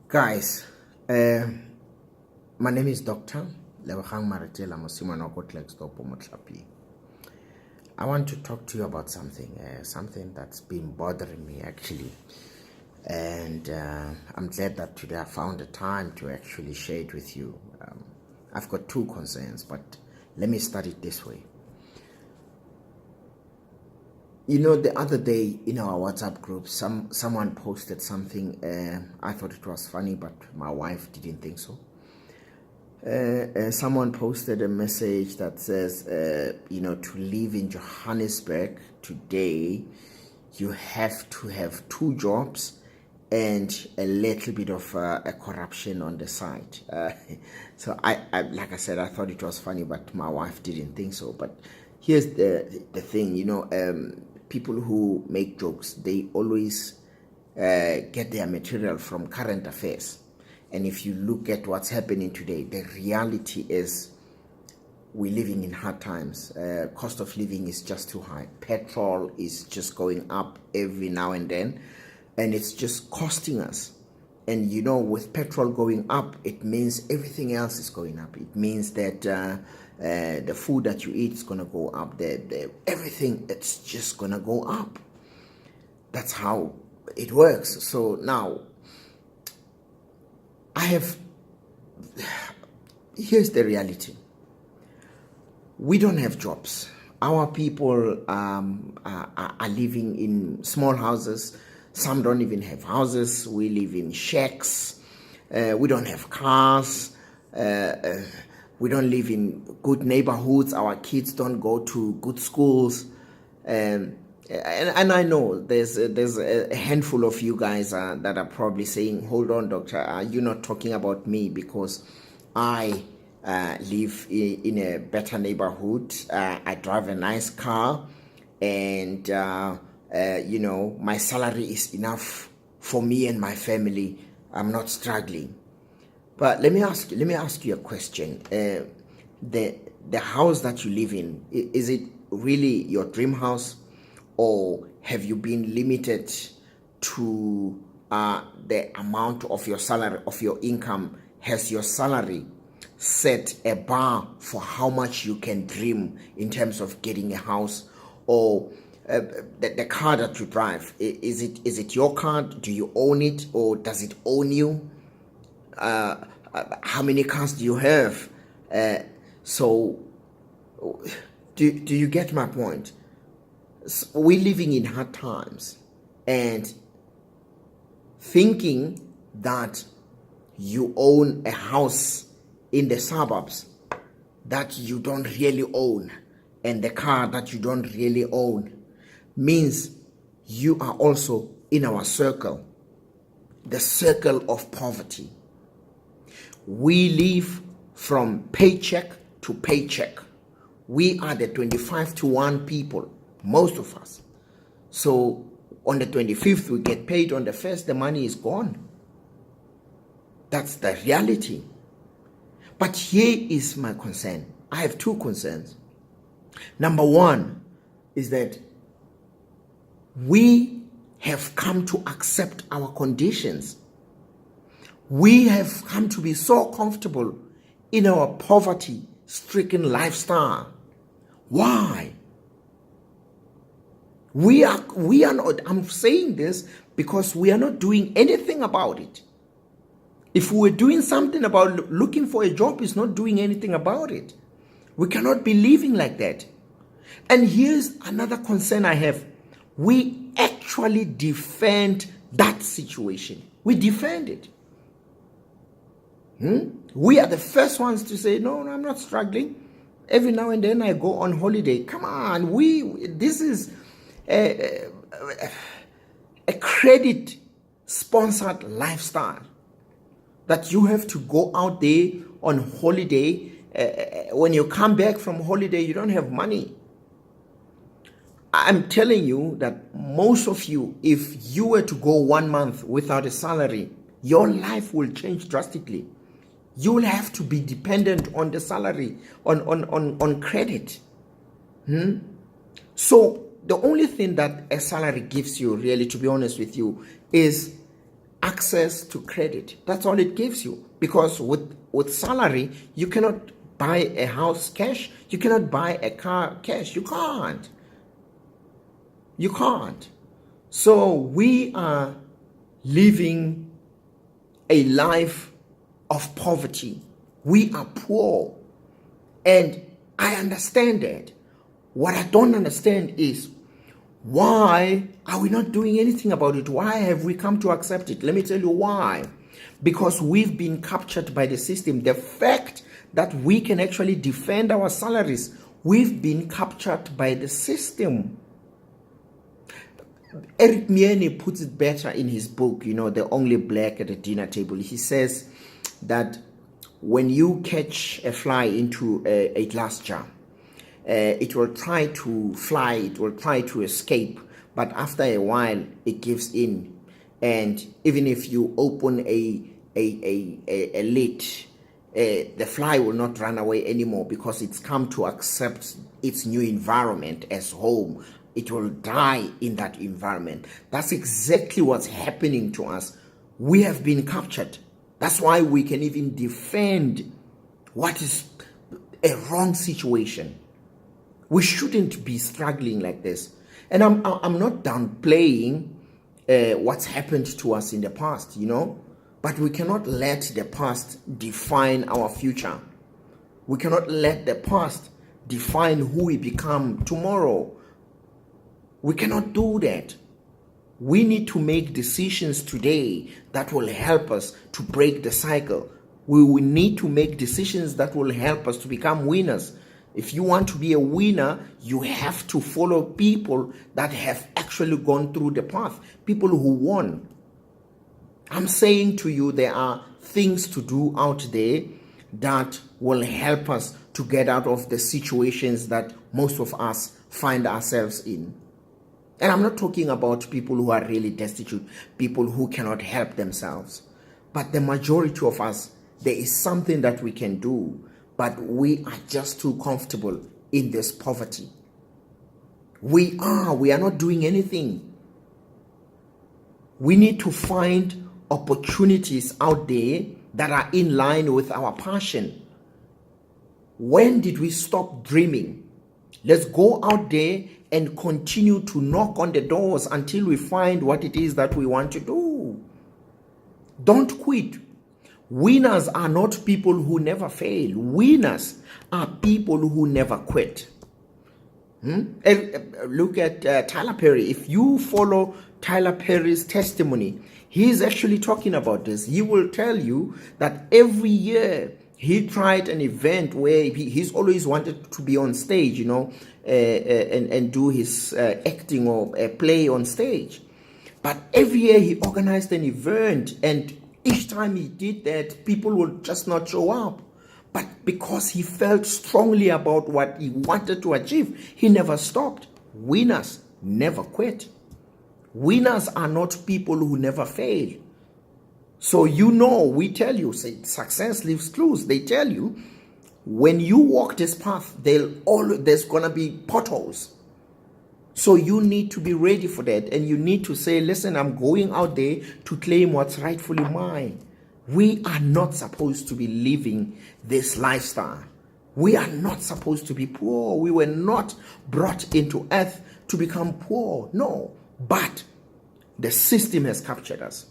Guys, my name is Dr. Lebogang Maretela Mosimane Kotlex-Topo Motlapi. I want to talk to you about something that's been bothering me actually. And I'm glad that today I found the time to actually share it with you. I've got two concerns, but let me start it this way. You know, the other day in our WhatsApp group, someone posted something. I thought it was funny, but my wife didn't think so. Someone posted a message that says, to live in Johannesburg today, you have to have two jobs and a little bit of a corruption on the side. So I, like I said, I thought it was funny, but my wife didn't think so. But here's the thing, people who make jokes, they always get their material from current affairs. And if you look at what's happening today, the reality is we're living in hard times. Cost of living is just too high. Petrol is just going up every now and then, and it's just costing us. And with petrol going up, it means everything else is going up. It means that the food that you eat is going to go up. Everything, it's just going to go up. That's how it works. So now, here's the reality. We don't have jobs. Our people are living in small houses. Some don't even have houses. We live in shacks. We don't have cars. We don't live in good neighborhoods. Our kids don't go to good schools. And I know there's a handful of you guys that are probably saying, hold on, doctor, are you not talking about me because I live in a better neighborhood. I drive a nice car, and my salary is enough for me and my family. I'm not struggling. But let me ask you a question. The house that you live in, is it really your dream house, or have you been limited to the amount of your salary, of your income? Has your salary set a bar for how much you can dream in terms of getting a house? Or the car that you drive, is it your car? Do you own it, or does it own you? How many cars do you have? So do you get my point? So we're living in hard times, and thinking that you own a house in the suburbs that you don't really own, and the car that you don't really own, means you are also in our circle, the circle of poverty. We live from paycheck to paycheck. We are the 25 to 1 people, most of us. So on the 25th, we get paid. On the 1st, the money is gone. That's the reality. But here is my concern. I have two concerns. Number one is that we have come to accept our conditions. We have come to be so comfortable in our poverty-stricken lifestyle. Why? We are not, I'm saying this because we are not doing anything about it. If we were doing something about looking for a job, is not doing anything about it. We cannot be living like that. And here's another concern I have. We actually defend that situation. We defend it. We are the first ones to say, no, I'm not struggling. Every now and then I go on holiday. Come on, this is a credit-sponsored lifestyle that you have to go out there on holiday. When you come back from holiday, you don't have money. I'm telling you that most of you, if you were to go 1 month without a salary, your life will change drastically. You will have to be dependent on the salary, on credit. So the only thing that a salary gives you, really, to be honest with you, is access to credit. That's all it gives you. Because with salary, you cannot buy a house cash. You cannot buy a car cash. You can't. You can't. So we are living a life of poverty. We are poor. And I understand that. What I don't understand is, why are we not doing anything about it? Why have we come to accept it? Let me tell you why. Because we've been captured by the system. The fact that we can actually defend our salaries, we've been captured by the system. Eric Mieni puts it better in his book, The Only Black at the Dinner Table. He says that when you catch a fly into a glass jar, it will try to fly, it will try to escape, but after a while it gives in. And even if you open a lid, the fly will not run away anymore because it's come to accept its new environment as home. It will die in that environment. That's exactly what's happening to us. We have been captured. That's why we can even defend what is a wrong situation. We shouldn't be struggling like this. And I'm not downplaying what's happened to us in the past, but we cannot let the past define our future. We cannot let the past define who we become tomorrow. We cannot do that. We need to make decisions today that will help us to break the cycle. We will need to make decisions that will help us to become winners. If you want to be a winner, you have to follow people that have actually gone through the path, people who won. I'm saying to you, there are things to do out there that will help us to get out of the situations that most of us find ourselves in. And I'm not talking about people who are really destitute, people who cannot help themselves. But the majority of us, there is something that we can do, but we are just too comfortable in this poverty. We are not doing anything. We need to find opportunities out there that are in line with our passion. When did we stop dreaming? Let's go out there and continue to knock on the doors until we find what it is that we want to do. Don't quit. Winners are not people who never fail. Winners are people who never quit. Look at Tyler Perry. If you follow Tyler Perry's testimony, he's actually talking about this. He will tell you that every year he tried an event where he's always wanted to be on stage, and do his acting or play on stage. But every year he organized an event, and each time he did that, people would just not show up. But because he felt strongly about what he wanted to achieve, he never stopped. Winners never quit. Winners are not people who never fail. So we tell you, say, success leaves clues. They tell you, when you walk this path, there's going to be potholes. So you need to be ready for that. And you need to say, listen, I'm going out there to claim what's rightfully mine. We are not supposed to be living this lifestyle. We are not supposed to be poor. We were not brought into earth to become poor. No. But the system has captured us.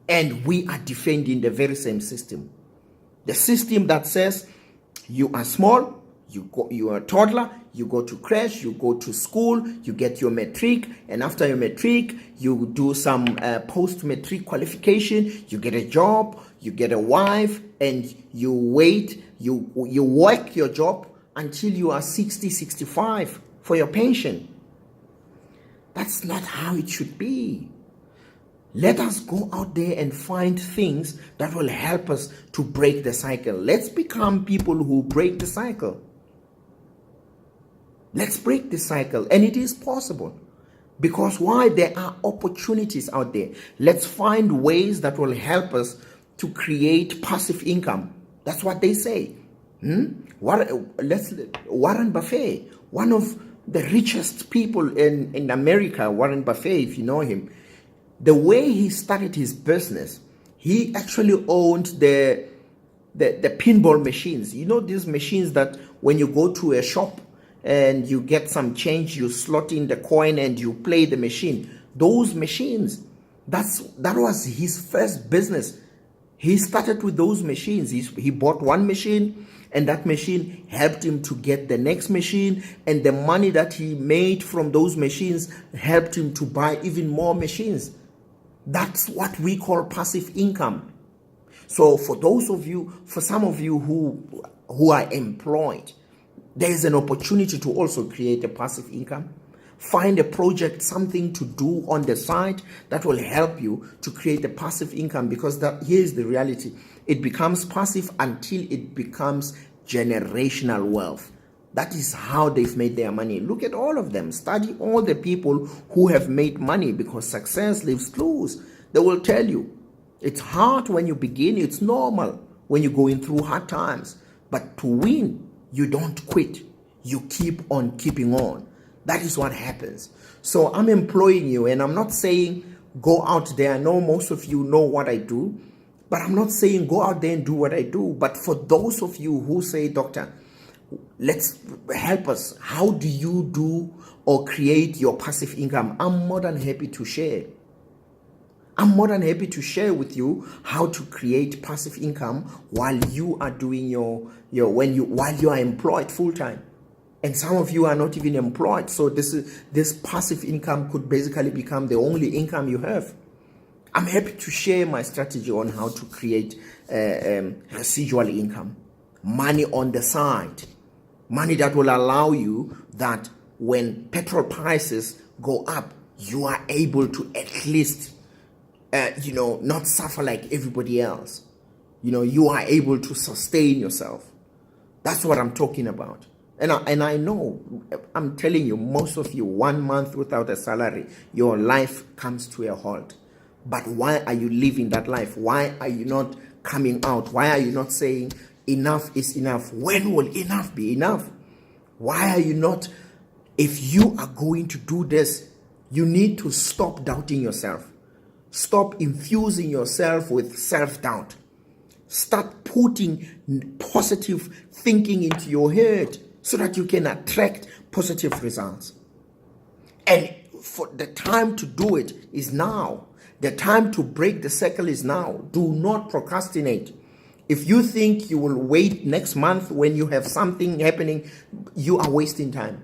And we are defending the very same system. The system that says you are small, you are a toddler, you go to creche, you go to school, you get your matric, and after your matric, you do some post-matric qualification, you get a job, you get a wife, and you wait, you work your job until you are 60, 65 for your pension. That's not how it should be. Let us go out there and find things that will help us to break the cycle. Let's become people who break the cycle. Let's break the cycle. And it is possible. Because why? There are opportunities out there. Let's find ways that will help us to create passive income. That's what they say. Warren Buffett, one of the richest people in America, Warren Buffett, if you know him, The way he started his business, he actually owned the pinball machines. You know, these machines that when you go to a shop and you get some change, you slot in the coin and you play the machine. Those machines, that was his first business. He started with those machines. He bought one machine, and that machine helped him to get the next machine, and the money that he made from those machines helped him to buy even more machines. That's what we call passive income. So for some of you who are employed, there is an opportunity to also create a passive income. Find a project, something to do on the side that will help you to create a passive income, because here's the reality. It becomes passive until it becomes generational wealth. That is how they've made their money. Look at all of them. Study all the people who have made money, because success leaves clues. They will tell you it's hard when you begin. It's normal when you're going through hard times. But to win, you don't quit. You keep on keeping on. That is what happens. So I'm employing you, and I'm not saying go out there. I know most of you know what I do, but I'm not saying go out there and do what I do. But for those of you who say, Doctor, let's help us. How do you do or create your passive income? I'm more than happy to share. I'm more than happy to share with you how to create passive income while you are doing while you are employed full time. And some of you are not even employed. So this passive income could basically become the only income you have. I'm happy to share my strategy on how to create residual income, money on the side, money that will allow you that when petrol prices go up, you are able to at least, not suffer like everybody else. You are able to sustain yourself. That's what I'm talking about. And I know, I'm telling you, most of you, 1 month without a salary, your life comes to a halt. But why are you living that life? Why are you not coming out? Why are you not saying enough is enough? When will enough be enough? Why are you not? If you are going to do this, you need to stop doubting yourself. Stop infusing yourself with self-doubt. Start putting positive thinking into your head so that you can attract positive results. And for the time to do it is now. The time to break the cycle is now. Do not procrastinate. If you think you will wait next month when you have something happening, you are wasting time.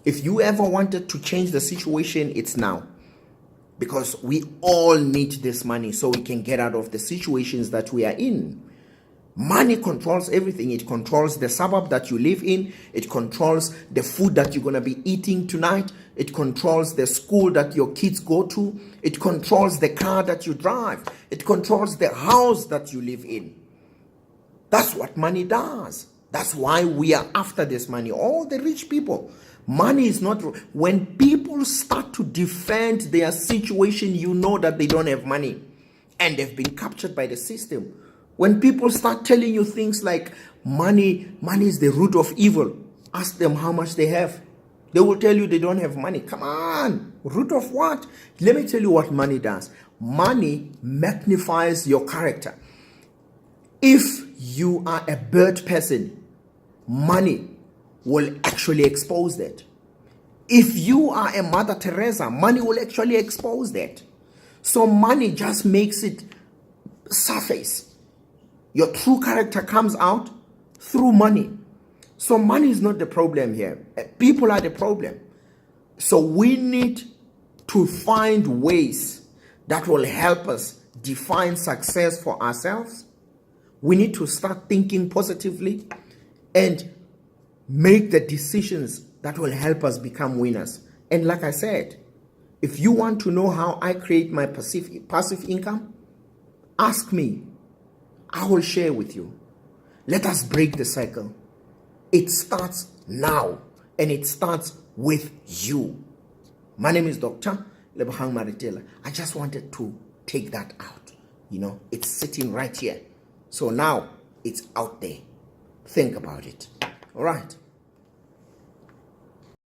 If you ever wanted to change the situation, it's now. Because we all need this money so we can get out of the situations that we are in. Money controls everything. It controls the suburb that you live in. It controls the food that you're going to be eating tonight. It controls the school that your kids go to. It controls the car that you drive. It controls the house that you live in. That's what money does. That's why we are after this money. All the rich people. Money is not... When people start to defend their situation, you know that they don't have money. And they've been captured by the system. When people start telling you things like money is the root of evil, ask them how much they have. They will tell you they don't have money. Come on, root of what? Let me tell you what money does. Money magnifies your character. If you are a bad person, money will actually expose that. If you are a Mother Teresa, money will actually expose that. So money just makes it surface. Your true character comes out through money. So money is not the problem here. People are the problem. So we need to find ways that will help us define success for ourselves. We need to start thinking positively and make the decisions that will help us become winners. And like I said, if you want to know how I create my passive income, ask me. I will share with you. Let us break the cycle. It starts now, and it starts with you. My name is Dr. Lebohang Maritela. I just wanted to take that out. It's sitting right here. So now it's out there. Think about it. All right.